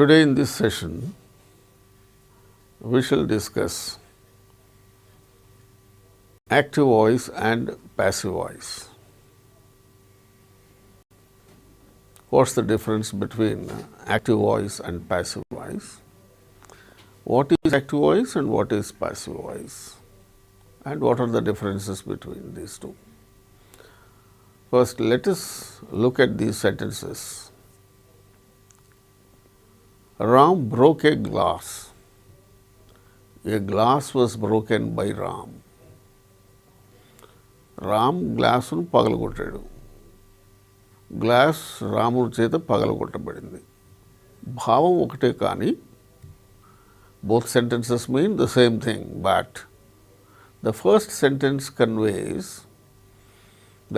Today in this session, we shall discuss active voice and passive voice. What's the difference between active voice and passive voice? What is active voice and what is passive voice? And what are the differences between these two? First, let us look at these sentences. Ram broke a glass. A glass was broken by Ram. Ram గ్లాసును పగలగొట్టాడు. Glass రాముడి చేత పగలగొట్టబడింది. భావం ఒకటే కానీ both sentences mean the same thing, but the first sentence conveys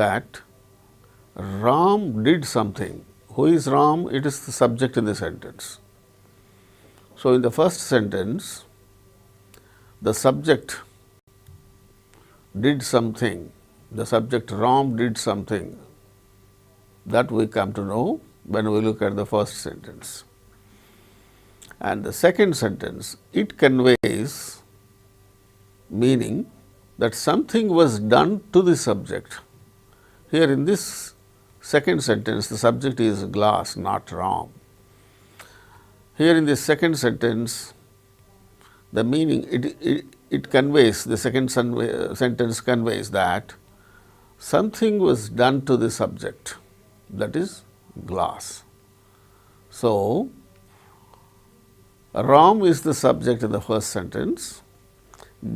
that Ram did something. Who is Ram? It is the subject in the sentence. So, in the first sentence, the subject did something. The subject Ram did something. That we come to know when we look at the first sentence. And the second sentence, it conveys meaning that something was done to the subject. Here in this second sentence, the subject is glass, not Ram. Here in this second sentence, the meaning, it conveys, the second sentence conveys that something was done to the subject, that is glass. So, Ram is the subject in the first sentence,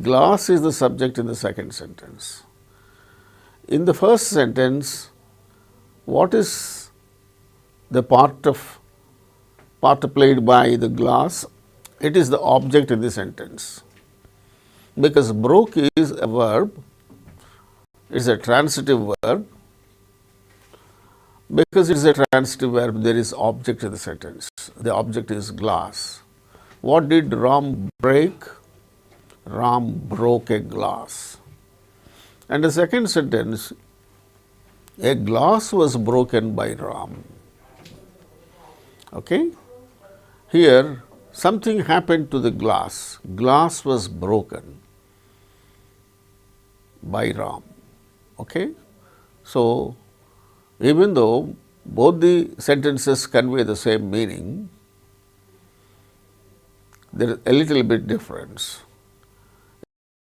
glass is the subject in the second sentence. In the first sentence, what is the part played by the glass? It is the object in the sentence. Because broke is a verb, it is a transitive verb. Because it is a transitive verb, there is object in the sentence. The object is glass. What did Ram break? Ram broke a glass. And the second sentence, a glass was broken by Ram. Okay? Here, something happened to the glass. Glass was broken by Ram. Okay? So, even though both the sentences convey the same meaning, there is a little bit difference.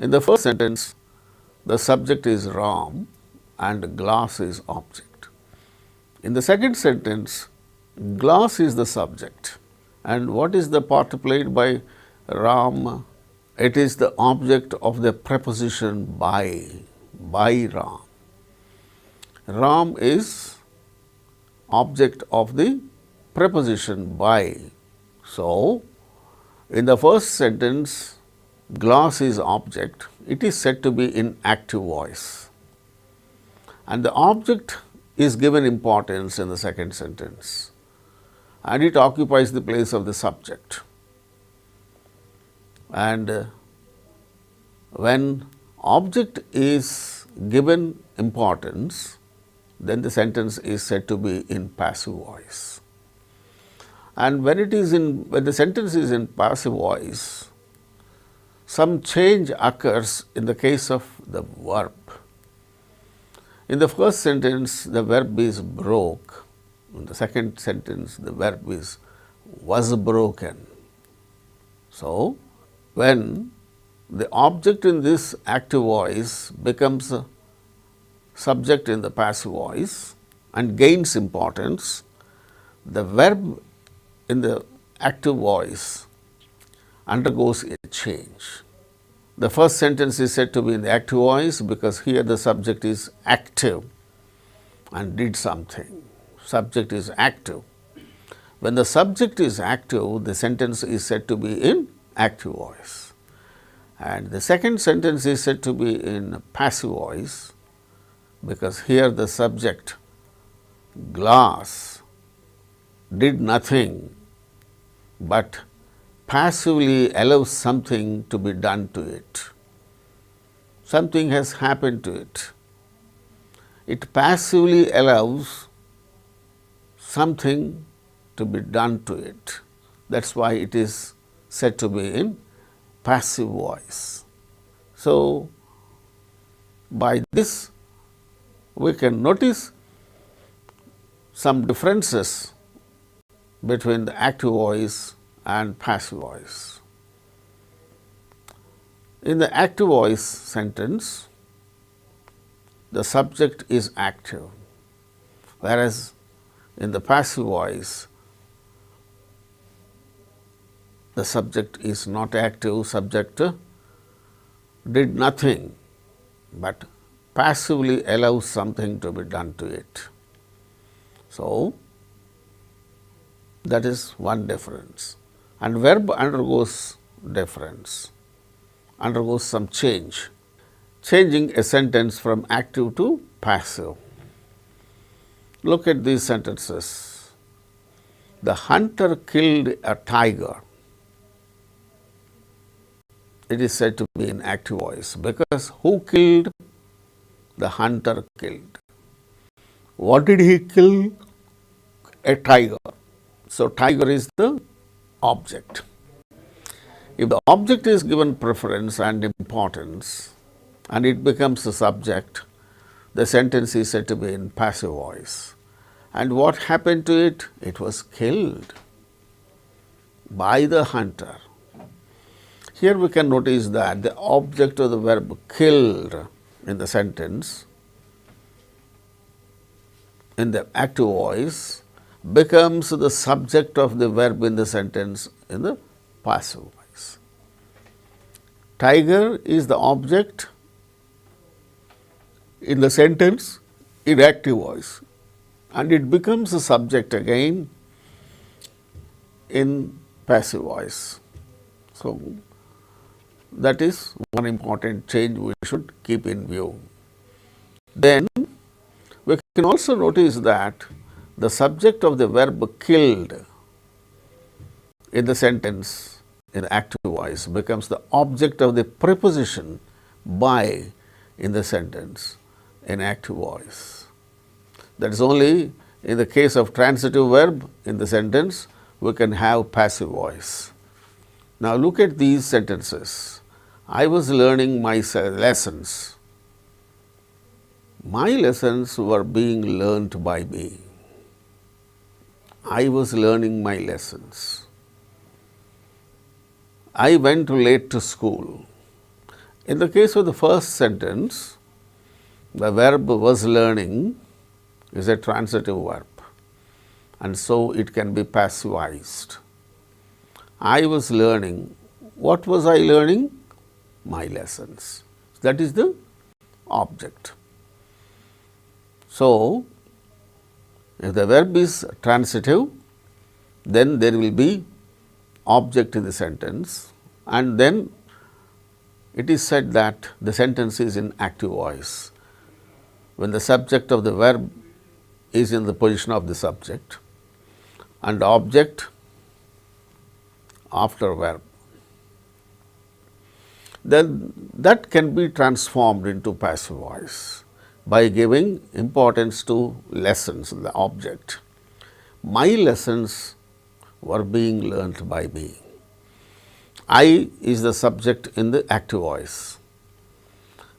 In the first sentence, the subject is Ram and glass is object. In the second sentence, glass is the subject. And what is the part played by Ram? It is the object of the preposition by Ram. Ram is object of the preposition by. So, in the first sentence, glass is object. It is said to be in active voice. And the object is given importance in the second sentence. And it occupies the place of the subject. And when object is given importance, then the sentence is said to be in passive voice. And when the sentence is in passive voice, some change occurs in the case of the verb. In the first sentence, the verb is broke. In the second sentence, the verb was broken. So, when the object in this active voice becomes a subject in the passive voice and gains importance, the verb in the active voice undergoes a change. The first sentence is said to be in the active voice because here the subject is active and did something. Subject is active. When the subject is active, the sentence is said to be in active voice. And the second sentence is said to be in passive voice because here the subject glass did nothing but passively allows something to be done to it. Something has happened to it. It passively allows something to be done to it. That is why it is said to be in passive voice. So, by this we can notice some differences between the active voice and passive voice. In the active voice sentence, the subject is active, whereas in the passive voice, the subject is not active, subject did nothing, but passively allows something to be done to it. So, that is one difference, and verb undergoes difference, undergoes some change, changing a sentence from active to passive. Look at these sentences. The hunter killed a tiger. It is said to be in active voice because who killed? The hunter killed. What did he kill? A tiger. So, tiger is the object. If the object is given preference and importance and it becomes the subject, the sentence is said to be in passive voice. And what happened to it? It was killed by the hunter. Here we can notice that the object of the verb killed in the sentence in the active voice becomes the subject of the verb in the sentence in the passive voice. Tiger is the object in the sentence in active voice, and it becomes the subject again in passive voice. So, that is one important change we should keep in view. Then we can also notice that the subject of the verb killed in the sentence in active voice becomes the object of the preposition by in the sentence in active voice. That is only in the case of transitive verb in the sentence we can have passive voice. Now, look at these sentences. I was learning my lessons. My lessons were being learnt by me. I was learning my lessons. I went late to school. In the case of the first sentence, the verb was learning is a transitive verb, and so it can be passivized. I was learning. What was I learning? My lessons. That is the object. So, if the verb is transitive, then there will be object in the sentence, and then it is said that the sentence is in active voice. When the subject of the verb is in the position of the subject and object after verb, then that can be transformed into passive voice by giving importance to lessons, the object. My lessons were being learnt by me. I is the subject in the active voice.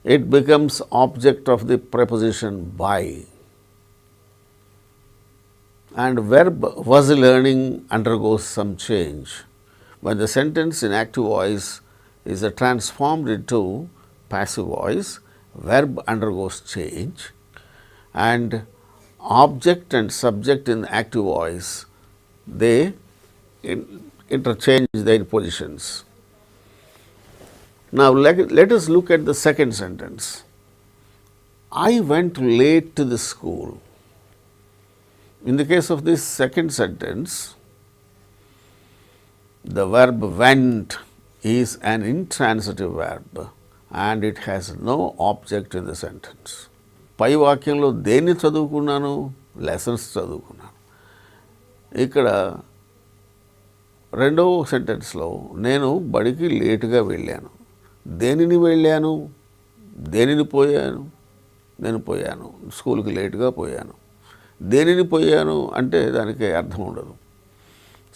It becomes object of the preposition by, and verb was learning undergoes some change. When the sentence in active voice is transformed into passive voice, verb undergoes change, and object and subject in active voice, they interchange their positions. Now, let us look at the second sentence. I went late to the school. In the case of this second sentence, the verb went is an intransitive verb and it has no object in the sentence. పై వాక్యంలో దేన్ని చదువుకున్నాను? Lessons చదువుకున్నాను. ఇక్కడ రెండవ సెంటెన్స్లో నేను బడికి లేటుగా వెళ్ళాను. దేనిని వెళ్ళాను? దేనిని పోయాను? నేను పోయాను, స్కూల్కి లేటుగా పోయాను. దేనిని పోయాను అంటే దానికి అర్థం ఉండదు.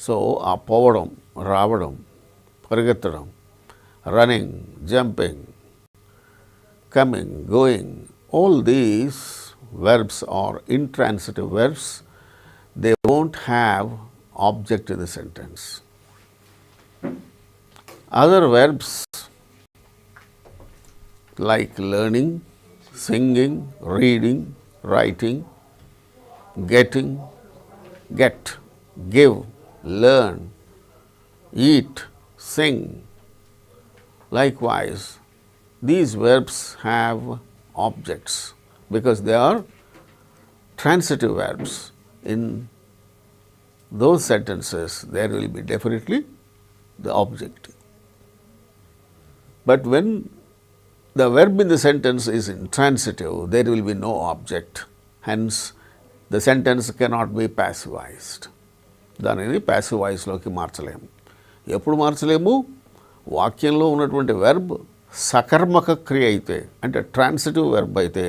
సో ఆ పోవడం, రావడం, పరిగెత్తడం, running, jumping, coming, going, all these verbs are intransitive verbs. They won't have object in the sentence. Other verbs like learning, singing, reading, writing, getting, get, give, learn, eat, sing. Likewise, these verbs have objects because they are transitive verbs. In those sentences, there will be definitely the object. But when the verb in the sentence is intransitive, there will be no object. Hence, the sentence cannot be passivized. దానిని passive voice లోకి మార్చలేము. ఎప్పుడు మార్చలేము? వాక్యంలో ఉన్నటువంటి verb సకర్మక క్రియ అయితే, అంటే transitive verb అయితే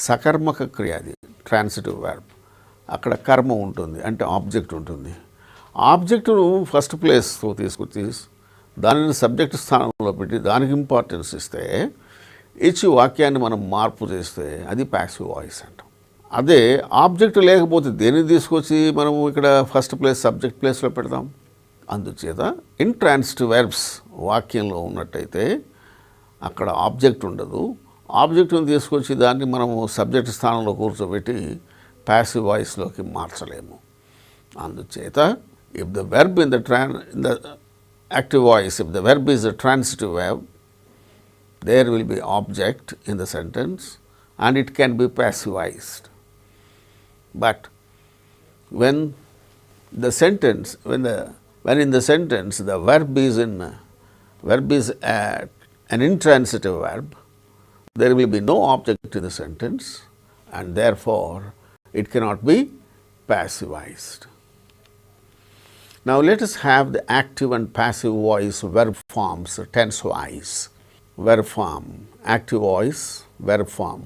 సకర్మక క్రియ, అది ట్రాన్సిటివ్ వెర్బ్. అక్కడ కర్మ ఉంటుంది, అంటే ఆబ్జెక్ట్ ఉంటుంది. ఆబ్జెక్టును ఫస్ట్ ప్లేస్తో తీసుకొచ్చి దానిని సబ్జెక్ట్ స్థానంలో పెట్టి దానికి ఇంపార్టెన్స్ ఇస్తే, ఇచ్చి వాక్యాన్ని మనం మార్పు చేస్తే అది ప్యాసివ్ వాయిస్ అంటాం. అదే ఆబ్జెక్ట్ లేకపోతే దేన్ని తీసుకొచ్చి మనము ఇక్కడ ఫస్ట్ ప్లేస్ సబ్జెక్ట్ ప్లేస్లో పెడతాం. అందుచేత ఇంట్రాన్సిటివ్ వెర్బ్స్ వాక్యంలో ఉన్నట్టయితే అక్కడ ఆబ్జెక్ట్ ఉండదు. ఆబ్జెక్ట్ని తీసుకొచ్చి దాన్ని మనము సబ్జెక్ట్ స్థానంలో కూర్చోబెట్టి ప్యాసివ్ వాయిస్లోకి మార్చలేము. అందుచేత if the verb in the active voice, if the verb is a transitive verb, there will be object in the sentence and it can be passivized. But when the sentence, when in the sentence the verb is an intransitive verb, there will be no object in the sentence and therefore it cannot be passivized. Now, let us have the active and passive voice verb forms tense wise. Verb form, active voice, verb form,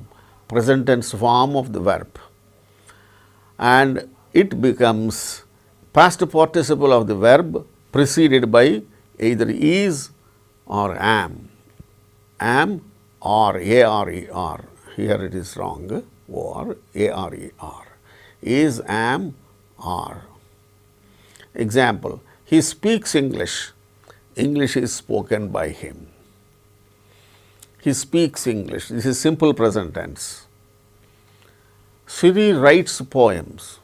present tense form of the verb, and it becomes past participle of the verb preceded by either is or am or a-r-e-r. Here it is wrong, or a-r-e-r. Is, am, or. Example, he speaks English. English is spoken by him. He speaks English. This is simple present tense. Siri writes poems.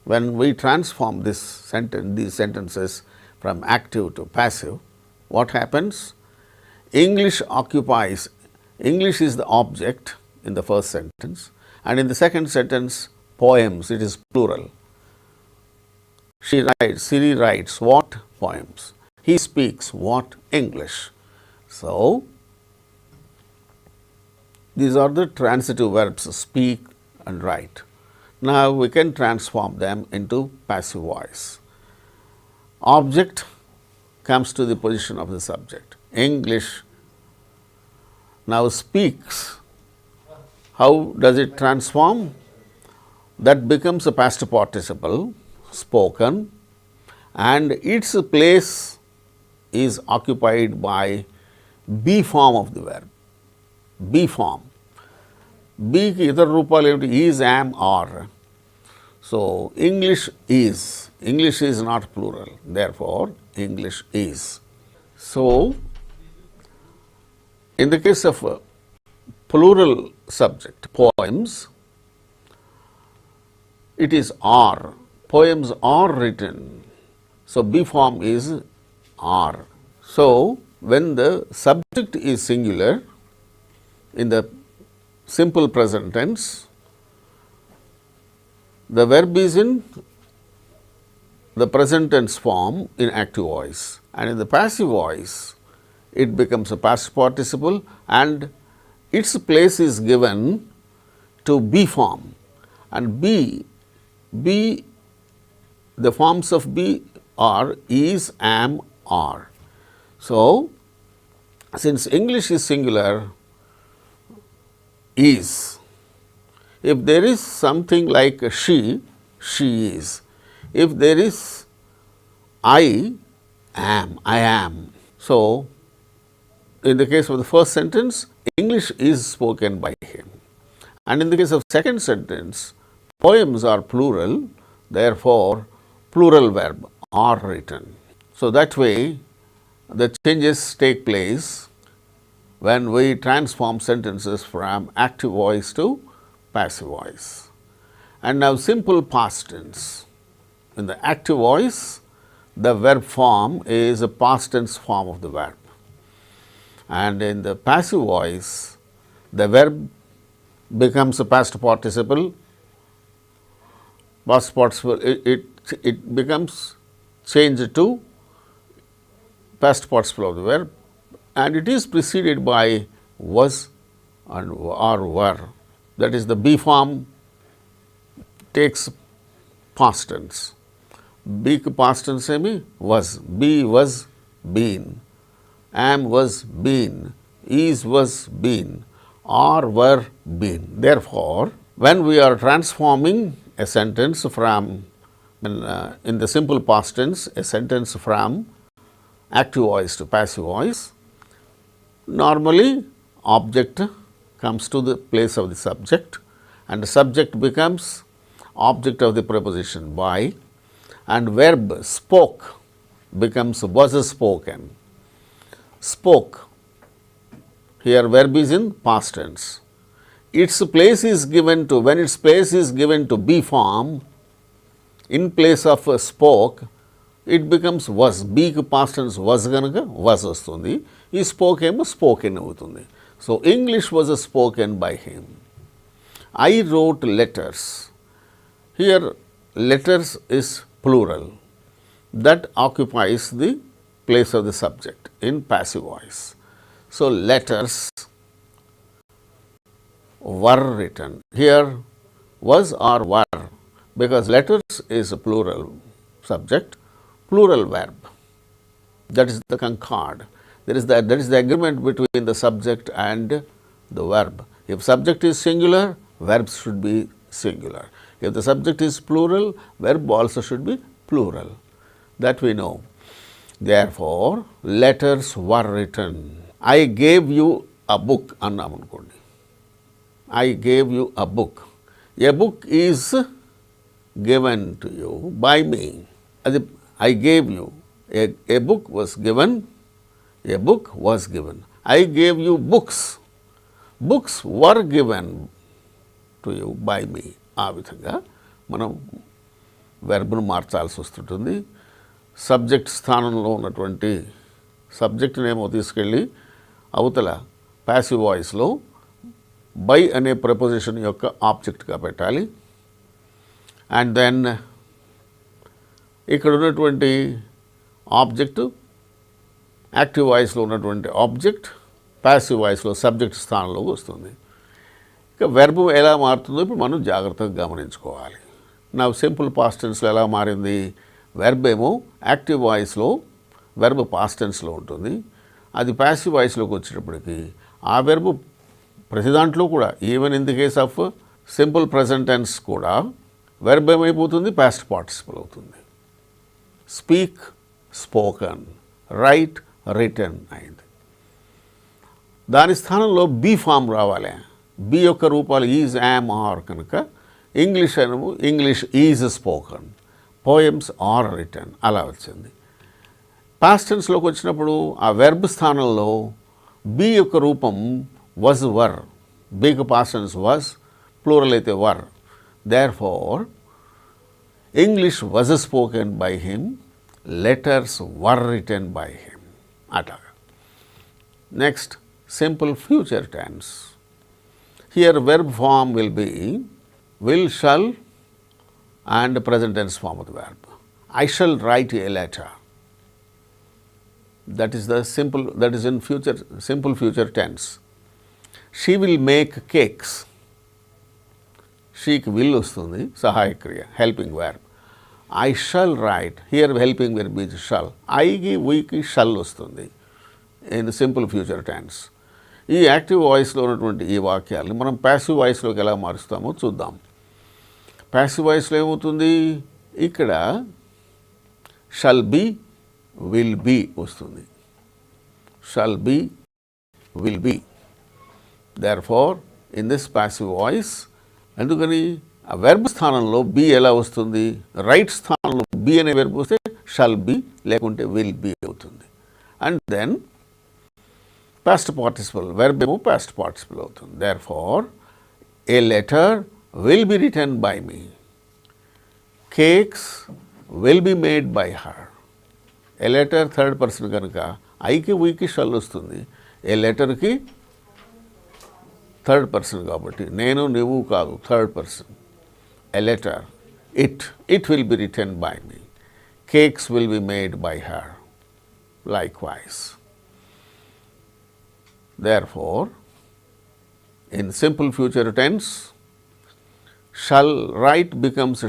When we transform these sentences from active to passive, what happens? English occupies, English is the object in the first sentence, and in the second sentence, poems, it is plural. Siri writes what? Poems. He speaks what? English. So, these are the transitive verbs, speak and write. Now, we can transform them into passive voice. Object comes to the position of the subject. English now speaks. How does it transform? That becomes a past participle, spoken, and its place is occupied by be form of the verb. Be form. Be ki idar roopalu emti? Is, am, are. So, English is. English is not plural. Therefore, English is. So, in the case of plural subject, poems, it is are. Poems are written. So, be form is are. So, when the subject is singular in the simple present tense, the verb is in the present tense form in active voice, and in the passive voice it becomes a past participle and its place is given to be form, and be, the forms of be are is, am, are. So, since English is singular, is. If there is something like she, she is. If there is I am. So, in the case of the first sentence, English is spoken by him. And in the case of second sentence, poems are plural, therefore, plural verb are written. So, that way the changes take place when we transform sentences from active voice to passive voice. And now simple past tense. In the active voice, the verb form is a past tense form of the verb. And in the passive voice, the verb becomes a past participle. Past participle, it becomes changed to past participle of the verb, and it is preceded by was and or were. That is, the be form takes past tense. Be past tense was, be was been, am was been, is was been, or were been. Therefore, when we are transforming a sentence from in the simple past tense, a sentence from active voice to passive voice, normally object comes to the place of the subject, and the subject becomes object of the preposition by, and verb spoke becomes was spoken. Spoke, here verb is in past tense. Its place is given to, when its place is given to be form, in place of spoke, it becomes was. Be past tense was ganuka was vastundi. He spoke spoken avutundi. So, English was spoken by him. I wrote letters. Here letters is plural. That occupies the place of the subject in passive voice. So, letters were written. Here was or were, because letters is a plural subject, plural verb. That is the concord. That is the agreement between the subject and the verb. If subject is singular, verbs should be singular. If the subject is plural, verb also should be plural. That we know. Therefore, letters were written. I gave you a book annamanukondi. I gave you a book. A book is given to you by me. I gave you. A book was given. A book was given. I gave you books. Books were given to you by me. ఆ విధంగా మనం వెర్బ్ను మార్చాల్సి వస్తుంటుంది. Subject స్థానంలో ఉన్నటువంటి సబ్జెక్ట్నేమో తీసుకెళ్ళి అవతల passive వాయిస్లో by అనే ప్రపోజిషన్ యొక్క ఆబ్జెక్ట్గా పెట్టాలి. అండ్ దెన్ ఇక్కడ ఉన్నటువంటి ఆబ్జెక్ట్ యాక్టివ్ వాయిస్లో ఉన్నటువంటి ఆబ్జెక్ట్ ప్యాసివ్ వాయిస్లో సబ్జెక్ట్ స్థానంలోకి వస్తుంది. ఇక వెర్బ్ ఎలా మారుతుందో ఇప్పుడు మనం జాగ్రత్తగా గమనించుకోవాలి. నా సింపుల్ పాస్ట్ టెన్స్లో ఎలా మారింది? వెర్బ్ ఏమో యాక్టివ్ వాయిస్లో వెర్బ్ పాస్ట్ టెన్స్లో ఉంటుంది. అది ప్యాసివ్ వాయిస్లోకి వచ్చేటప్పటికి ఆ వెర్బ్ ప్రతి దాంట్లో కూడా, even in the case of simple present tense కూడా వెర్బ్ ఏమైపోతుంది? పాస్ట్ పార్టిసిపల్ అవుతుంది. స్పీక్, స్పోకన్, రైట్, రిటన్ అయింది. దాని స్థానంలో బీ ఫామ్ రావాలి. బి యొక్క రూపాలు ఈజ్, యామ్, ఆర్ కనుక ఇంగ్లీష్ అనము English is spoken, poems are written అలా వచ్చింది. పాస్ట్ టెన్స్లోకి వచ్చినప్పుడు ఆ వెర్బ్ స్థానంలో బి యొక్క రూపం was were. Big past tense was, plural అయితే were. Therefore, English was spoken by him, letters were written by him. అట్లాగా. Next, simple future tense. Here verb form will be will, shall and present tense form of the verb. I shall write a letter. That is the simple, that is in future, simple future tense. She will make cakes. Sheకి will వస్తుంది, సహాయక క్రియ, helping verb. I shall write, here helping verb is shall. ఐకి వీకి shall వస్తుంది in simple future tense. ఈ active వాయిస్లో ఉన్నటువంటి ఈ వాక్యాలను మనం ప్యాసివ్ వాయిస్లోకి ఎలా మారుస్తామో చూద్దాం. ప్యాసివ్ వాయిస్లో ఏమవుతుంది? ఇక్కడ shall be, will be వస్తుంది. Shall be, will be. Therefore, in this passive voice, ఎందుకని ఆ వెర్బ్ స్థానంలో బి ఎలా వస్తుంది? రైట్ స్థానంలో బి అనే వెర్బ్ వస్తే షల్ బి లేకుంటే విల్ బి అవుతుంది. And then past participle verb ఏమో పాస్ట్ పార్టిసిపల్ అవుతుంది. Therefore, a letter will be written by me. Cakes will be made by her. A letter third person కనుక ఐకి వీకి shall వస్తుంది. ఏ లెటర్కి third person కాబట్టి నేను నువ్వు కాదు, third person. A letter, it will be written by me. Cakes will be made by her. Likewise. Therefore, in simple future tense, shall write becomes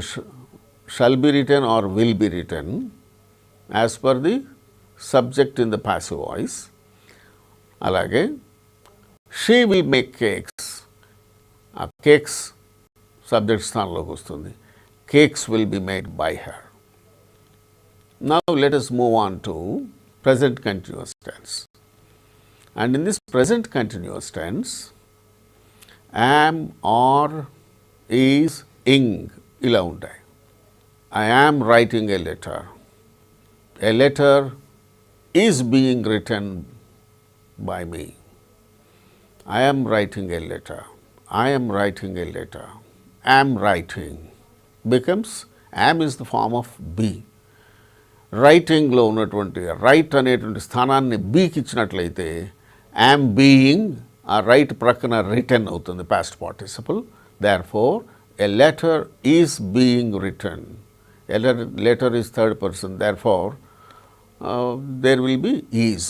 shall be written or will be written as per the subject in the passive voice. Alage, she will make cakes. A cakes subject స్థానంలోకి వస్తుంది. Cakes will be made by her. Now let us move on to present continuous tense. And in this present continuous tense, am, or, is, ing ఇలా ఉంటాయి. I am writing a letter. A letter is being written by me. I am writing a letter. I am writing a letter. Am writing becomes, am is the form of be. రైటింగ్లో ఉన్నటువంటి right అనేటువంటి స్థానాన్ని బీకి ఇచ్చినట్లయితే am being ఆ right ప్రక్కన return అవుతుంది past participle. Therefore, a letter is being written. A letter is third person. Therefore, there will be is,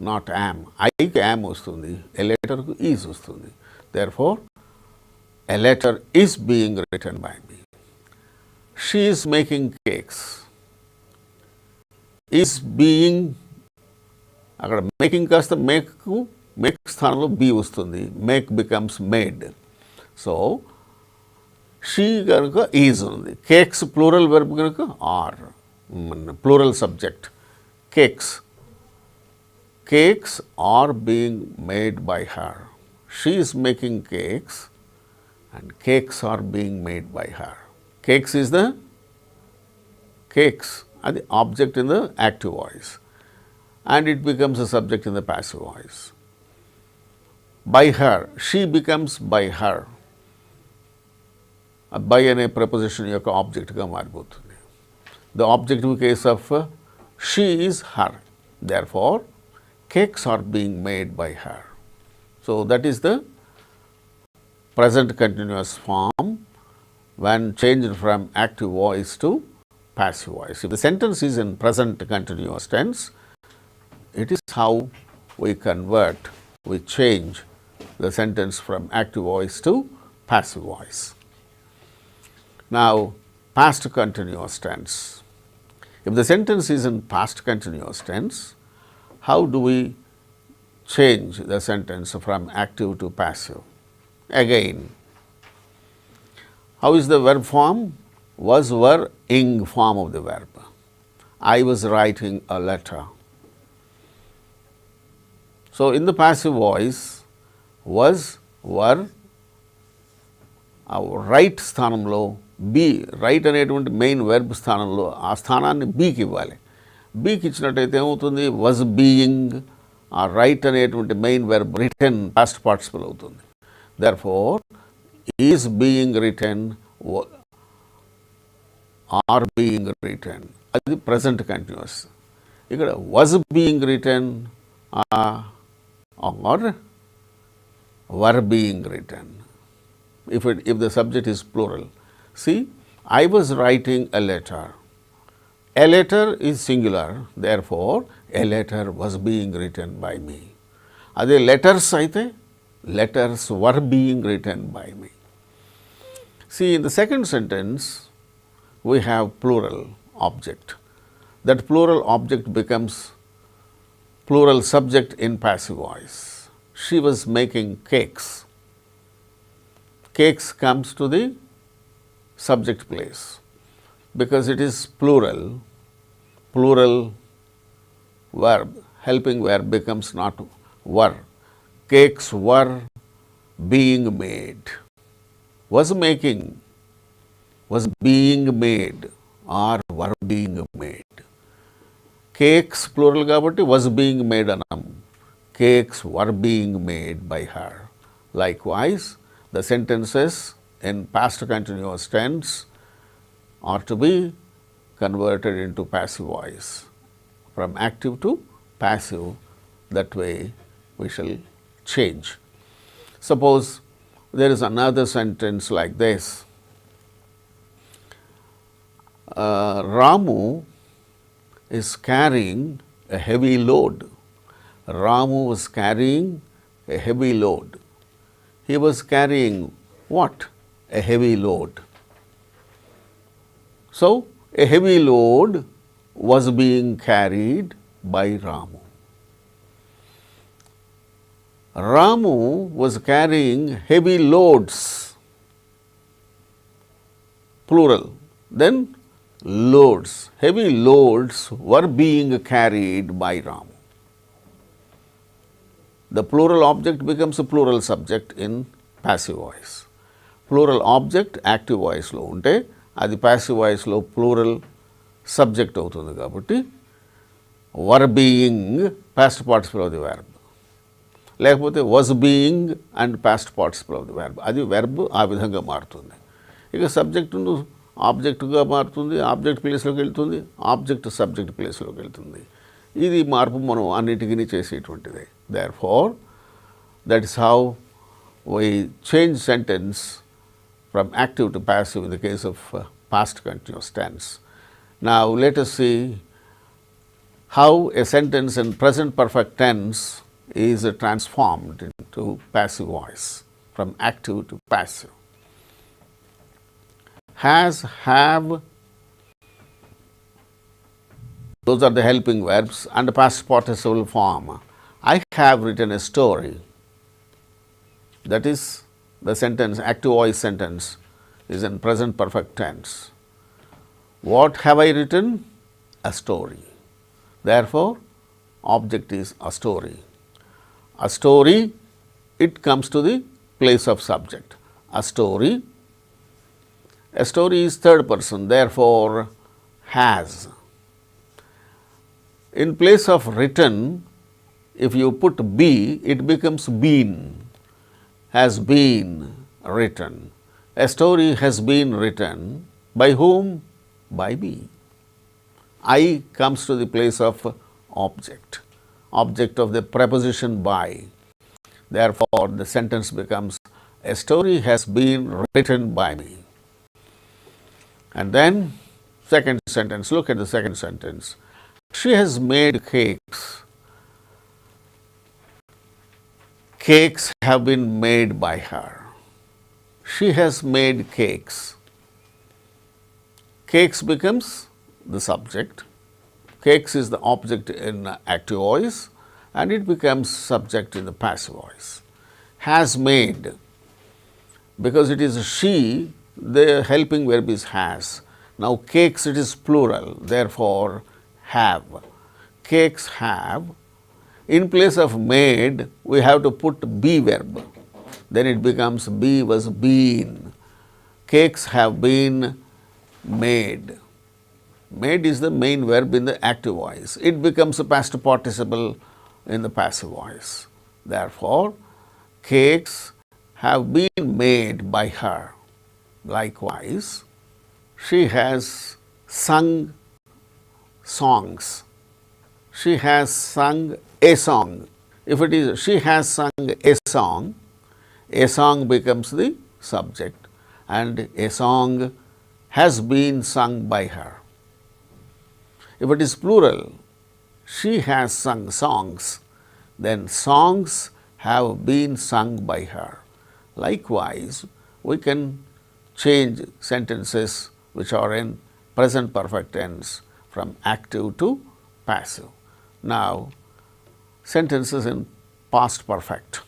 not am. ఐకి am వస్తుంది, a letterకు is వస్తుంది. Therefore, a letter is being written by me. She is making cakes. Is being, అక్కడ making కాస్త make స్థానంలో be వస్తుంది. Make becomes made. So she కనుక is ఉంది. Cakes plural verb కనుక are, plural subject. Cakes are being made by her. She is making cakes and cakes are being made by her. Cakes is the object in the active voice and it becomes a subject in the passive voice. By her, she becomes by her. By అనే preposition యొక్క object గా మారిపోతుంది. The objective case of she is her. Therefore, cakes are being made by her. So that is the present continuous form when changed from active voice to passive voice. If the sentence is in present continuous tense, it is how we change the sentence from active voice to passive voice. Now, past continuous tense. If the sentence is in past continuous tense, how do we change the sentence from active to passive? Again, how is the verb form? Was, were, ing form of the verb. I was writing a letter. So, in the passive voice, was, were, right స్థానంలో B, right అనేటువంటి main verb స్థానంలో ఆ స్థానాన్ని బీకి ఇవ్వాలి. బీకి ఇచ్చినట్టయితే ఏమవుతుంది? వాజ్ బీయింగ్, ఆ రైట్ అనేటువంటి main verb return past participle అవుతుంది. Therefore, is being written or being written. అది present continuous. ఇక్కడ was being written or were being written. If the subject is plural. See, I was writing a letter. A letter is singular. Therefore, a letter was being written by me. అదే letters అయితే letters were being written by me. See, in the second sentence, we have plural object. That plural object becomes plural subject in passive voice. She was making cakes. Cakes comes to the subject place because it is plural. plural verb, helping verb becomes not were. Cakes were being made. Was making, was being made or were being made. Cakes plural kabatti was being made anam. Cakes were being made by her. Likewise, the sentences in past continuous tense are to be converted into passive voice from active to passive. That way we shall change. Suppose there is another sentence like this. Ramu is carrying a heavy load. Ramu was carrying a heavy load. He was carrying what? A heavy load. So, a heavy load was being carried by Ramu. Ramu was carrying heavy loads, plural. Then loads, heavy loads were being carried by Ramu. The plural object becomes a plural subject in passive voice. Plural object active voice lo unte adi passive voice lo plural subject avutundi kabatti were being past participle of the verb. లేకపోతే was being and past participle of the verb. అది verb ఆ విధంగా మారుతుంది. ఇక సబ్జెక్టును ఆబ్జెక్టుగా మారుతుంది, object ప్లేస్లోకి వెళ్తుంది, object subject ప్లేస్లోకి వెళ్తుంది. ఇది మార్పు మనం అన్నిటికీ చేసేటువంటిదే. Therefore, that is how we change sentence from active to passive in the case of past continuous tense. Now, let us see how a sentence in present perfect tense is transformed into passive voice from active to passive. Has, have, those are the helping verbs and the past participle form. I have written a story. That is the sentence, active voice sentence is in present perfect tense. What have I written? A story. Therefore, object is a story. A story, it comes to the place of subject. A story is third person, therefore, has. In place of written, if you put be, it becomes been. Has been written. A story has been written by whom? By me. I comes to the place of object, object of the preposition by. Therefore, the sentence becomes a story has been written by me. And then second sentence, look at the second sentence. She has made cakes. Cakes have been made by her. She has made cakes. Cakes becomes the subject. Cakes is the object in active voice and it becomes subject in the passive voice. Has made, because it is she, the helping verb is has. Now, cakes it is plural, therefore, have. Cakes have. In place of made, we have to put be verb. Then it becomes be was been. Cakes have been made. Made is the main verb in the active voice. It becomes a past participle in the passive voice. Therefore, cakes have been made by her. Likewise, she has sung songs. She has sung a song. If it is she has sung a song becomes the subject and a song has been sung by her. If it is plural, she has sung songs, then songs have been sung by her. Likewise, we can change sentences which are in present perfect tense from active to passive. Now, sentences in past perfect.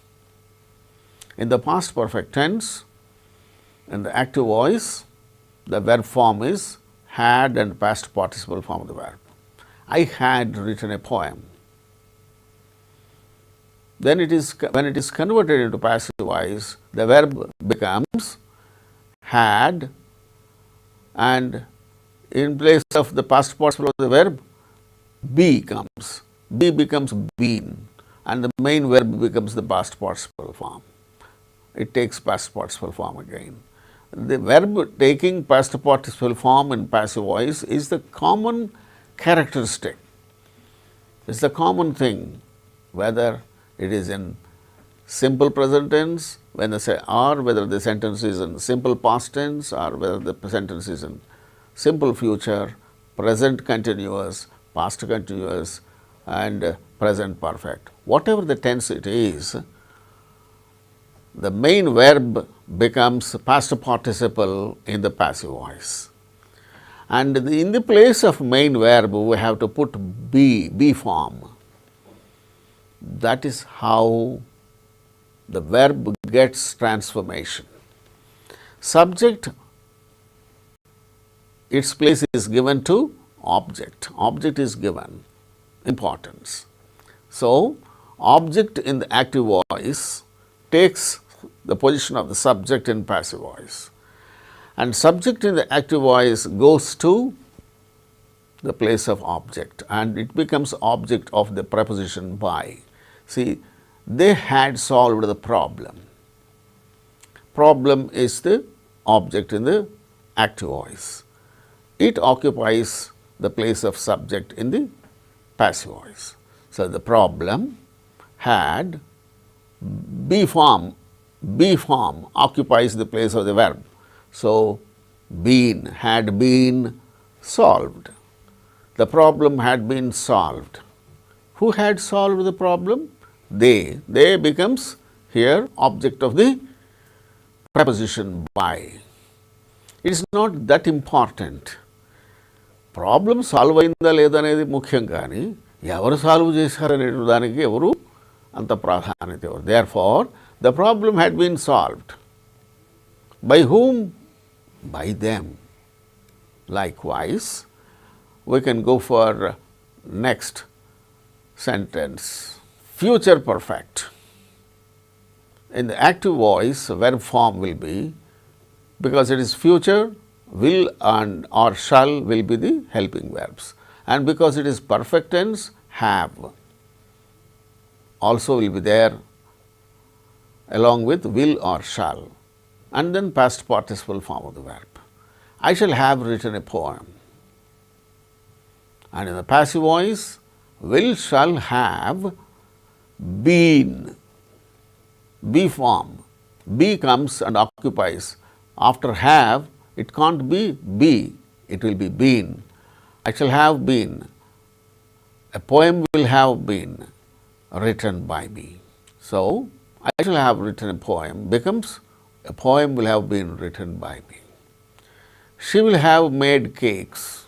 In the past perfect tense, in the active voice, the verb form is had and past participle form of the verb. I had written a poem. Then when it is converted into passive voice, the verb becomes had, and in place of the past participle of the verb, be comes. Be becomes been, and the main verb becomes the past participle form. It takes past participle form again. The verb taking past participle form in passive voice is the common characteristic. It's the common thing, whether it is in simple present tense, when or whether the sentence is in simple past tense, or whether the sentence is in simple future, present continuous, past continuous, and present perfect. Whatever the tense it is, the main verb becomes past participle in the passive voice. And in the place of main verb, we have to put be form. That is how the verb gets transformation. Subject, its place is given to object. Object is given importance. So, object in the active voice takes the position of the subject in passive voice, and subject in the active voice goes to the place of object, and it becomes object of the preposition by. See, they had solved the problem. Problem is the object in the active voice. It occupies the place of subject in the passive voice. So, the problem had be form occupies the place of the verb. So, had been solved. The problem had been solved. Who had solved the problem? They becomes here object of the preposition by. It is not that important. Problem solve అయిందా లేదా అనేది ముఖ్యం, కానీ ఎవరు solve చేశారనే దానికి ఎవరు అంత ప్రాధాన్యత ఎవరు. Therefore, the problem had been solved. By whom? By them. Likewise, we can go for next sentence. Future perfect. In the active voice, verb form will be, because it is future, will and or shall will be the helping verbs, and because it is perfect tense, have also will be there along with will or shall, and then past participle form of the verb. I shall have written a poem. And in the passive voice, will shall have been, be form, be comes and occupies. After have, it can't be, it will be been. I shall have been, a poem will have been written by me. So, I shall have written a poem becomes a poem will have been written by me. She will have made cakes.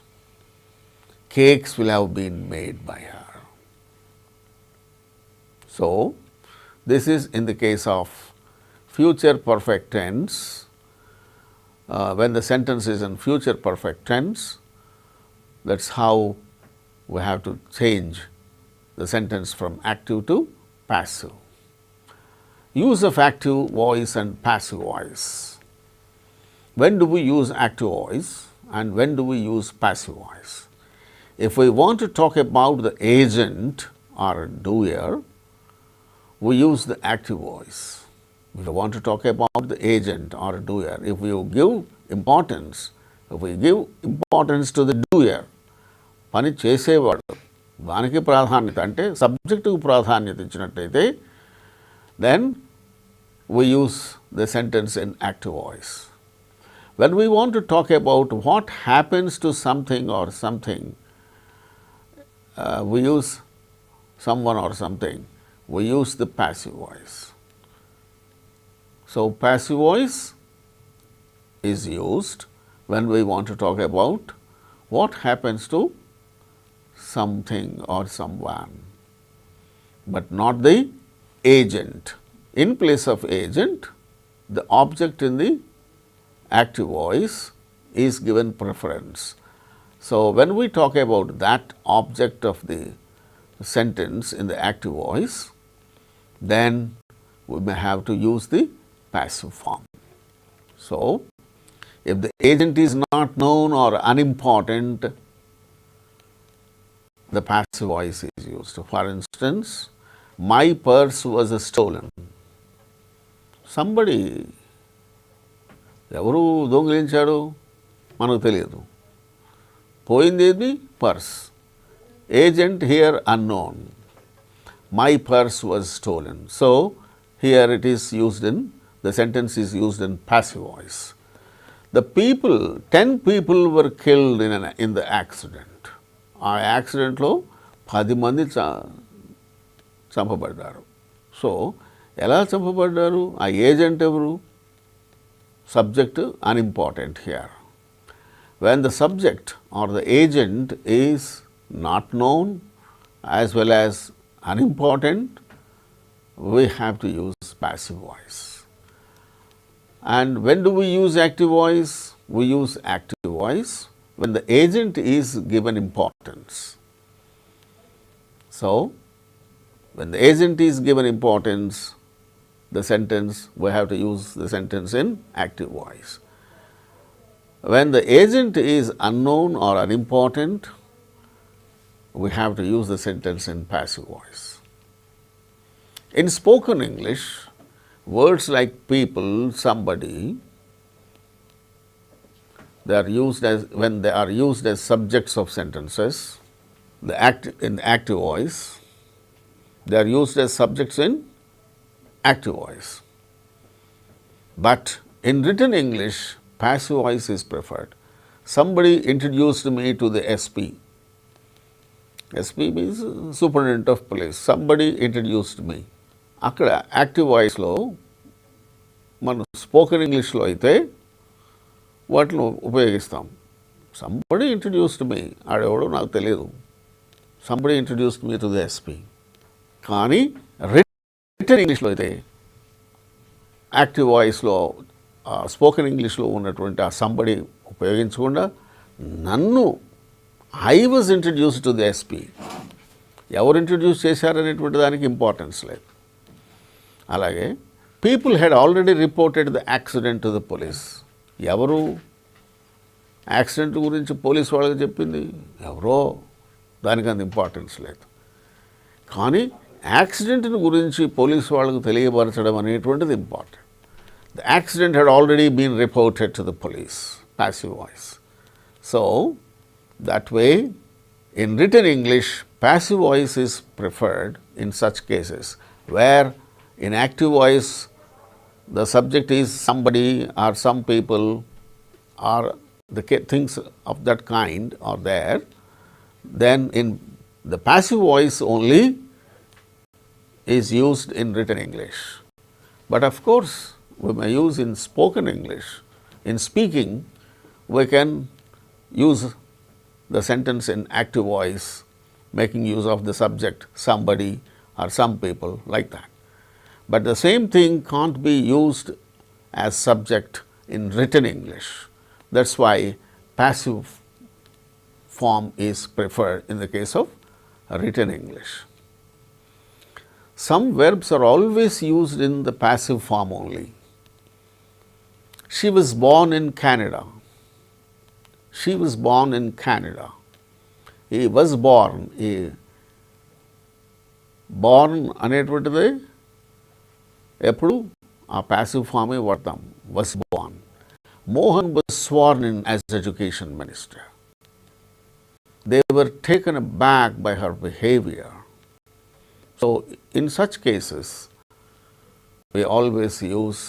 Cakes will have been made by her. So, this is in the case of future perfect tense. When the sentence is in future perfect tense, that is how we have to change the sentence from active to passive. Use of active voice and passive voice. When do we use active voice and when do we use passive voice? If we want to talk about the agent or doer, we use the active voice. If we want to talk about the agent or doer, if we give importance to the doer, పని చేసేవాడు, దానికి ప్రాధాన్యత అంటే సబ్జెక్టుకు ప్రాధాన్యత ఇచ్చినట్టయితే, then we use the sentence in active voice. When we want to talk about what happens to something or something, we use someone or something, we use the passive voice. So, passive voice is used when we want to talk about what happens to something or someone, but not the agent. In place of agent, the object in the active voice is given preference. So, when we talk about that object of the sentence in the active voice, then we may have to use the passive form. So, if the agent is not known or unimportant, the passive voice is used. For instance, my purse was stolen. Somebody, ఎవరు దొంగిలించాడు మనకు తెలియదు. పోయింది ఏది? Purse. Agent here unknown. My purse was stolen. So, here it is used in, the sentence is used in passive voice. The people, 10 people were killed in the accident. ఆ యాక్సిడెంట్లో 10 మంది చంపబడ్డారు. So, ఎలా చంపబడ్డారు? ఆ ఏజెంట్ ఎవరు? Subject unimportant here. When the subject or the agent is not known as well as unimportant, we have to use passive voice. And when do we use active voice? We use active voice when the agent is given importance. So, when the agent is given importance, the sentence, we have to use the sentence in active voice. When the agent is unknown or unimportant, we have to use the sentence in passive voice. In spoken English, words like people, somebody, they are used as, when they are used as subjects of sentences, in active voice, they are used as subjects in active voice. But in written English, passive voice is preferred. Somebody introduced me to the SP. SP means Superintendent of Police. Somebody introduced me. అక్కడ active వాయిస్లో మనం spoken ఇంగ్లీష్లో అయితే వాటిని ఉపయోగిస్తాం. Somebody introduced మీ, ఆడెవడో నాకు తెలియదు. Somebody introduced me to the SP. కానీ రిటన్ ఇంగ్లీష్లో అయితే యాక్టివ్ వాయిస్లో స్పోకెన్ ఇంగ్లీష్లో ఉన్నటువంటి ఆ సంబడి ఉపయోగించకుండా నన్ను I was introduced to the SP, ఎవరు ఇంట్రడ్యూస్ చేశారనేటువంటి దానికి ఇంపార్టెన్స్ లేదు. అలాగే people had already reported the accident to the police. ఎవరు యాక్సిడెంట్ గురించి పోలీస్ వాళ్ళకి చెప్పింది? ఎవరో, దానికి అంత ఇంపార్టెన్స్ లేదు. కానీ యాక్సిడెంట్ని గురించి పోలీస్ వాళ్ళకు తెలియపరచడం అనేటువంటిది important. The accident had already been reported to the police, passive voice. So, that way in written English, passive voice is preferred in such cases where in active voice the subject is somebody or some people or the things of that kind are there. Then in the passive voice only is used in written English. But of course, we may use in spoken English. In speaking, we can use the sentence in active voice, making use of the subject, somebody or some people, like that. But the same thing can't be used as subject in written English. That's why passive form is preferred in the case of written English. Some verbs are always used in the passive form only. She was born in Canada. She was born in Canada. He was born. Born అనేటువంటిది ఎప్పుడు ఆ passive form ఏ వాడతాం. Was born. Mohan was sworn in as education minister. They were taken aback by her behavior. So, in such cases, we always use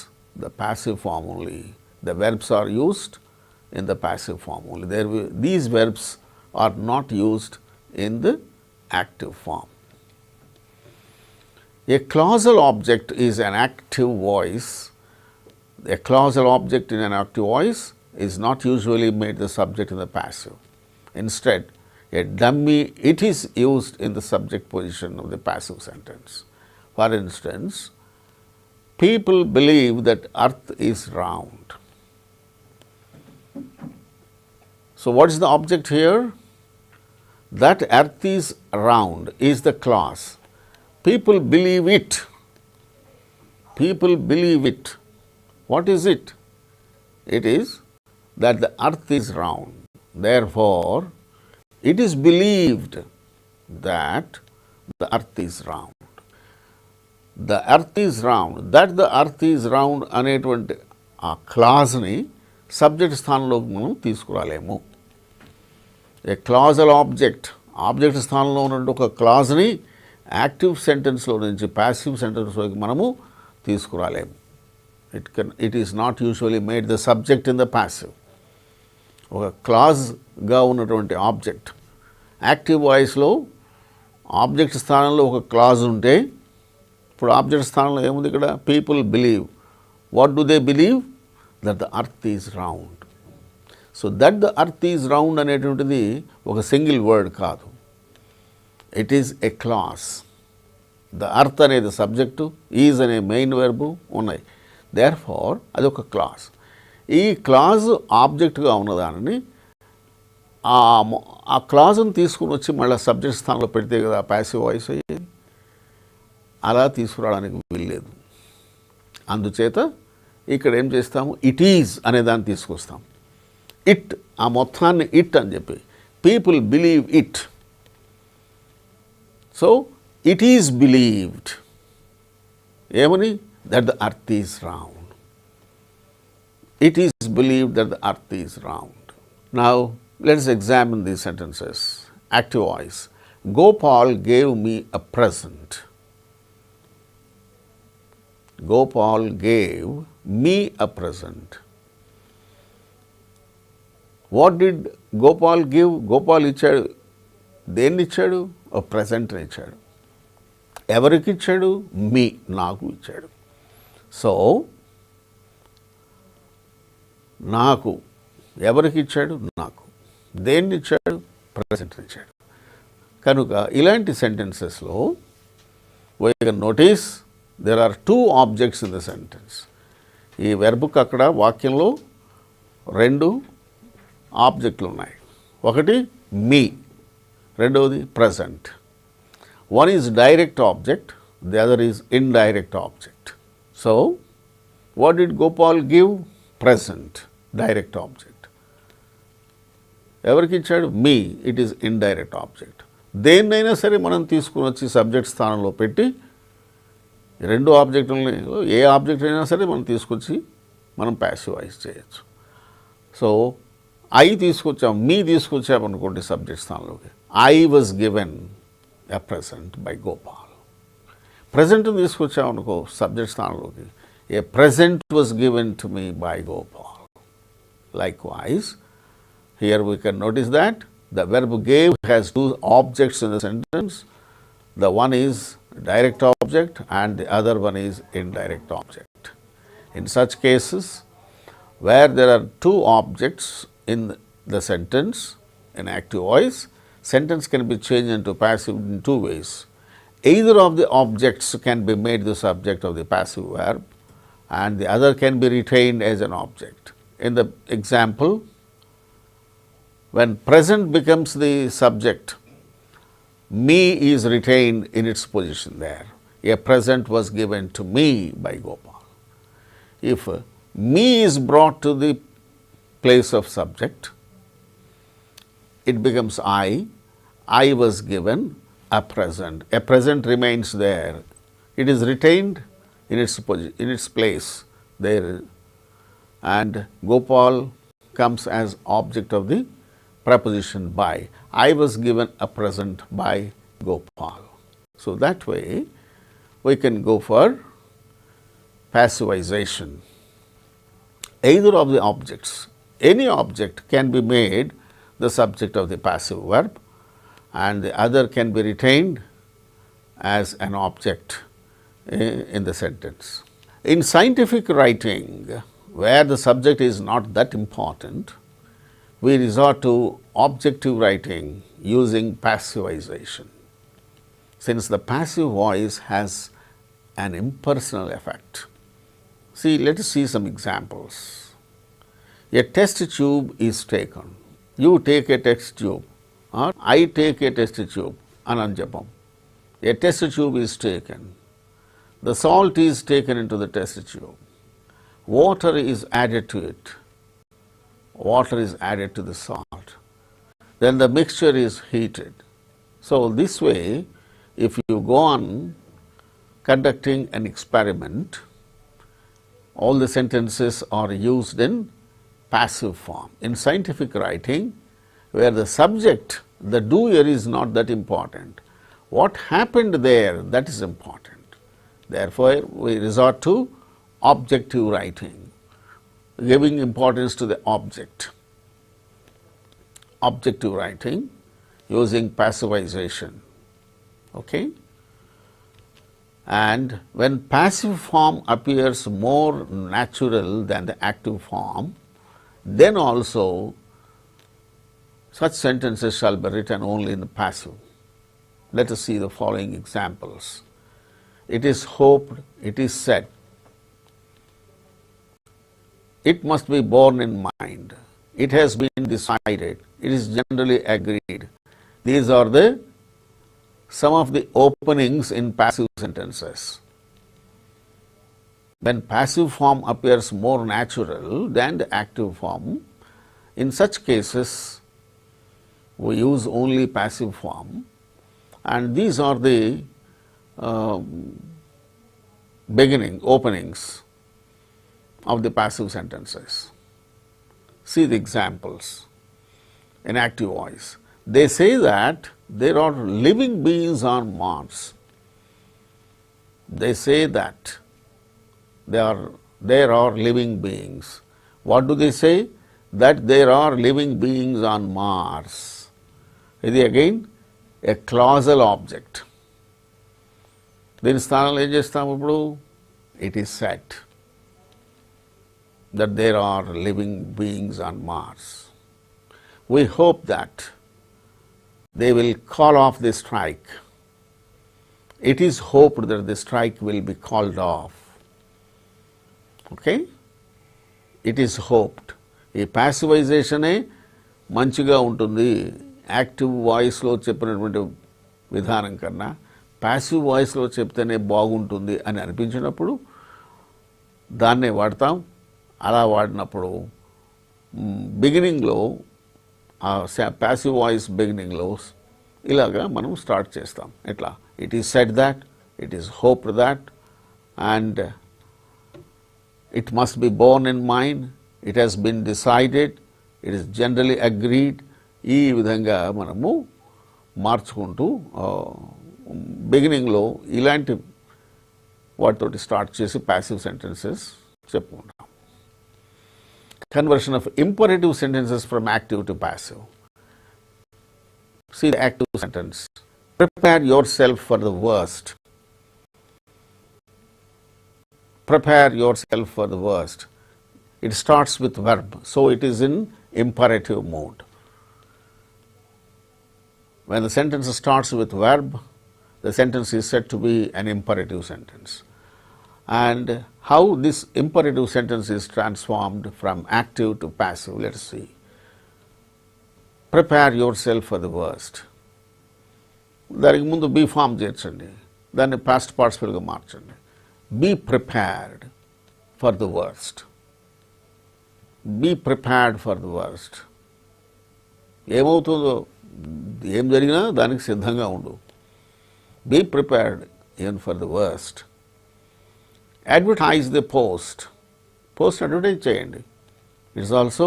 the passive form only. The verbs are used in the passive form only. These verbs are not used in the active form. A clausal object is an active voice. A clausal object in an active voice is not usually made the subject in the passive. Instead, a dummy, it is used in the subject position of the passive sentence. For instance, people believe that earth is round. So, what is the object here? That earth is round is the clause. People believe it. People believe it. What is it? It is that the earth is round. Therefore, it is believed that the earth is round. The earth is round. That the earth is round అనేటువంటి ఆ క్లాజ్ని subject స్థానంలోకి మనం తీసుకురాలేము. ఏ క్లాజల్ object స్థానంలో ఉన్న ఒక క్లాజ్ని active సెంటెన్స్లో నుంచి passive సెంటెన్స్లోకి మనము తీసుకురాలేము. It is not usually made the subject in the passive. ఒక క్లాజ్గా ఉన్నటువంటి ఆబ్జెక్ట్ యాక్టివ్ వాయిస్లో ఆబ్జెక్ట్ స్థానంలో ఒక క్లాజ్ ఉంటే, ఇప్పుడు ఆబ్జెక్ట్ స్థానంలో ఏముంది ఇక్కడ? People believe. What do they believe? That the earth is round. So that the earth is round అనేటువంటిది ఒక సింగిల్ వర్డ్ కాదు. It is a class. The earth అనేది సబ్జెక్టు, ఈజ్ అనే మెయిన్ వెర్బు ఉన్నాయి. దేర్ ఫార్ అది ఒక class. ఈ clause ఆబ్జెక్ట్గా ఉన్నదానిని ఆ క్లాజ్ని తీసుకుని వచ్చి మళ్ళీ సబ్జెక్ట్ స్థానంలో పెడితే కదా ప్యాసివ్ వాయిస్ అయ్యేది. అలా తీసుకురావడానికి వీల్లేదు. అందుచేత ఇక్కడ ఏం చేస్తాము? ఇట్ ఈజ్ అనే దాన్ని తీసుకొస్తాం. ఇట్, ఆ మొత్తాన్ని ఇట్ అని చెప్పి people believe it. So it is believed ఏమని? That the earth is round. It is believed that the earth is round. Now, let us examine these sentences. Active voice. Gopal gave me a present. Gopal gave me a present. What did Gopal give? Gopal ఇచ్చాడు. దేన్ని ఇచ్చాడు? ఒక ప్రెజెంట్ని ఇచ్చాడు. ఎవరికి ఇచ్చాడు? మీ, నాకు ఇచ్చాడు. So నాకు ఎవరికి ఇచ్చాడు? నాకు. దేన్ని ఇచ్చాడు? ప్రెజెంట్ ఇచ్చాడు. కనుక ఇలాంటి సెంటెన్సెస్లో we can notice there are two objects in the sentence. ఈ వెర్బుకి అక్కడ వాక్యంలో రెండు ఆబ్జెక్టులు ఉన్నాయి. ఒకటి మీ, రెండవది present. One is direct object, the other is indirect object. So what did Gopal give? Present, direct object. ఎవరికి ఇచ్చాడు? మీ, ఇట్ ఈస్ ఇండైరెక్ట్ ఆబ్జెక్ట్. దేన్నైనా సరే మనం తీసుకుని వచ్చి సబ్జెక్ట్ స్థానంలో పెట్టి రెండు ఆబ్జెక్టులని, ఏ ఆబ్జెక్ట్ అయినా సరే మనం తీసుకొచ్చి మనం ప్యాసివైజ్ చేయొచ్చు. సో ఐ తీసుకొచ్చాం, మీ తీసుకొచ్చామనుకోండి సబ్జెక్ట్ స్థానంలోకి. I was given a present by Gopal. Present తీసుకొచ్చామనుకో సబ్జెక్ట్ స్థానంలోకి. A present was given to me by Gopal. Likewise, here we can notice that the verb gave has two objects in the sentence. The one is direct object and the other one is indirect object. In such cases, where there are two objects in the sentence in active voice, sentence can be changed into passive in two ways. Either of the objects can be made the subject of the passive verb and the other can be retained as an object. In the example, when present becomes the subject, me is retained in its position there. A present was given to me by Gopal. If me is brought to the place of subject, it becomes I was given a present. A present remains there. It is retained in its place there. And Gopal comes as object of the preposition by. I was given a present by Gopal. So that way we can go for passivization. Either of the objects, any object can be made the subject of the passive verb and the other can be retained as an object in the sentence. In scientific writing, where the subject is not that important, we resort to objective writing using passivization. Since the passive voice has an impersonal effect. See, let us see some examples. A test tube is taken. you take a test tube or I take a test tube ananjapam. A test tube is taken. The salt is taken into the test tube. Water is added to it. Water is added to the salt. Then the mixture is heated. So this way, if you go on conducting an experiment, all the sentences are used in passive form. In scientific writing, where the subject, the doer is not that important. What happened there, that is important. Therefore, we resort to objective writing, giving importance to the object. Objective writing using passivization. Okay? And when passive form appears more natural than the active form, then also such sentences shall be written only in the passive. Let us see the following examples. It is hoped, it is said. It must be borne in mind. It has been decided. It is generally agreed. These are some of the openings in passive sentences. When passive form appears more natural than the active form, in such cases we use only passive form, and these are the openings of the passive sentences. See the examples in active voice. They say that there are living beings on Mars. They say that there are living beings. What do they say? That there are living beings on Mars. It is again a clausal object. దీని స్థానంలో ఏం చేస్తాం ఇప్పుడు? It is said that there are living beings on Mars. We hope that they will call off the strike. It is hoped that the strike will be called off. Okay? It is hoped. ఈ ప్యాసివైజేషనే మంచిగా ఉంటుంది active వాయిస్లో చెప్పినటువంటి విధానం కన్నా passive వాయిస్లో చెప్తేనే బాగుంటుంది అని అనిపించినప్పుడు దాన్నే వాడతాం. అలా వాడినప్పుడు బిగినింగ్లో ఆ ప్యాసివ్ వాయిస్ బిగినింగ్లో ఇలాగా మనం స్టార్ట్ చేస్తాం. ఎట్లా? It is said that, it is hoped that, and it must be borne in mind, it has been decided, it is generally agreed. ఈ విధంగా మనము మార్చుకుంటూ బిగినింగ్లో ఇలాంటి వాటితోటి స్టార్ట్ చేసి ప్యాసివ్ సెంటెన్సెస్ చెప్పుకుంటాం. Conversion of imperative sentences from active to passive. See the active sentence. Prepare yourself for the worst. Prepare yourself for the worst. It starts with verb, so it is in imperative mode. When the sentence starts with verb, the sentence is said to be an imperative sentence. And how this imperative sentence is transformed from active to passive, let us see. Prepare yourself for the worst. దానికి ముందు be form చేర్చండి, దాన్ని past పార్టిసిపల్గా మార్చండి. Be prepared for the worst. Be prepared for the worst. ఏమవుతుందో, ఏం జరిగినా దానికి సిద్ధంగా ఉండు. Be prepared even for the worst. Advertise the post. Post advertise cheyandi. It is also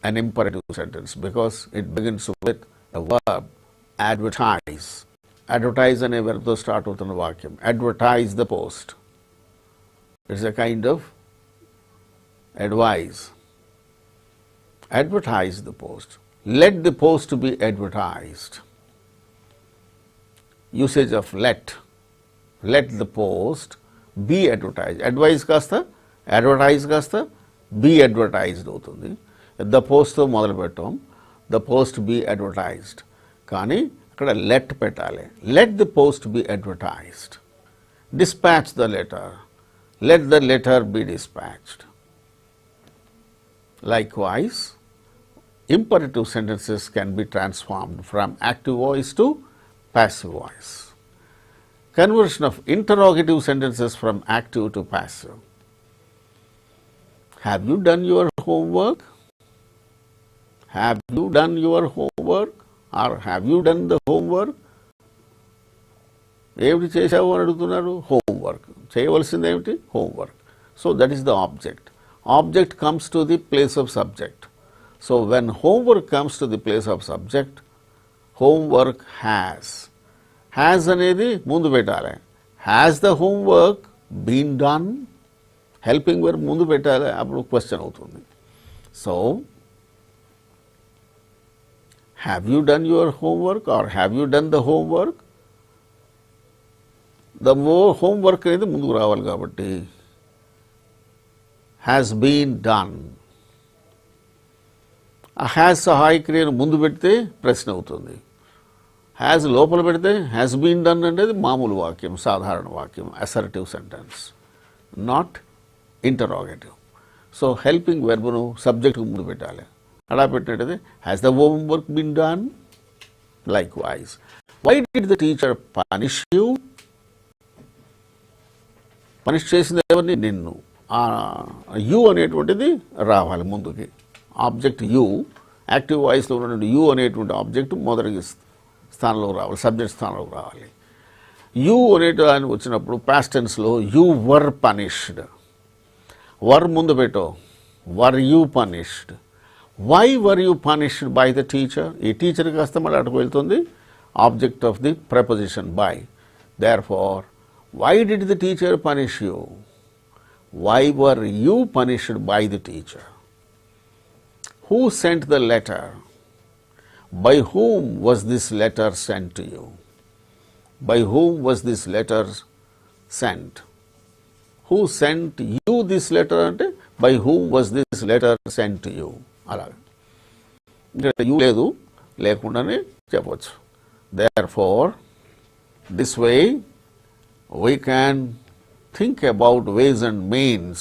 an imperative sentence because it begins with a verb. Advertise. Advertise ane verb tho start avutunna vakyam. Advertise the post. It is a kind of advice. Advertise the post. Let the post be advertised. Usage of let. Let the post be advertised. Advise కాస్త advertise కాస్త be advertised అవుతుంది. The పోస్ట్తో మొదలు పెట్టాం. The post be advertised, కానీ అక్కడ let పెట్టాలి. Let the post be advertised. Dispatch the letter. Let the letter be dispatched. Likewise, imperative sentences can be transformed from active voice to passive voice. Conversion of interrogative sentences from active to passive. Have you done your homework? Have you done your homework? Or have you done the homework? ఏమిటి చేశావు అని అడుగుతున్నారు? Homework. చేయవలసింది ఏమిటి? Homework. So that is the object. Object comes to the place of subject. So when homework comes to the place of subject, homework has. Has అనేది ముందు పెట్టాలి. Has the homework been done? Helping verb ముందు పెట్టాలి, అప్పుడు question అవుతుంది. So have you done your homework or have you done the homework? The homework అనేది ముందుకు రావాలి కాబట్టి హ్యాస్ బీన్ డన్. ఆ హ్యాస్ సహాయ క్రియను ముందు పెడితే ప్రశ్న అవుతుంది. హ్యాస్ లోపల పెడితే హ్యాస్ బీన్ డన్ అనేది మామూలు వాక్యం, సాధారణ వాక్యం, assertive sentence, not interrogative. So helping వెర్బ్ను సబ్జెక్ట్కు ముందు పెట్టాలి. అలా పెట్టినట్టయితే has the homework been done? Likewise. Why did the teacher punish you? Punish చేసింది ఎవరిని? నిన్ను. యూ అనేటువంటిది రావాలి ముందుకి. ఆబ్జెక్ట్ యూ, యాక్టివ్ వాయిస్లో ఉన్నటువంటి యూ అనేటువంటి ఆబ్జెక్ట్ మొదటి స్థానంలో రావాలి, సబ్జెక్ట్ స్థానంలోకి రావాలి. యూ అనేటువంటి వచ్చినప్పుడు పాస్ట్ టెన్స్లో యూ వర్ పనిష్డ్. వర్ ముందు పెట్టో. Were you punished. Why were you punished by the teacher? ఈ టీచర్ కాస్త మళ్ళీ అటుకు వెళ్తుంది object of the preposition by. Therefore why did the teacher punish you? Why were you punished by the teacher? Who sent the letter? By whom was this letter sent to you? By whom was this letter sent? Who sent you this letter అంటే by whom was this letter sent to you? అలాగే ఇక్కడ you లేదు, లేకుండానే చెప్పవచ్చు. Therefore, this way we can think about ways and means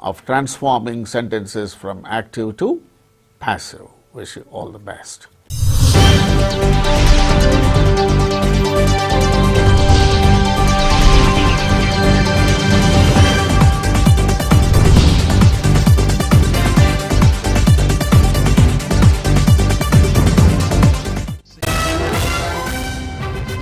of transforming sentences from active to passive. Wish you all the best.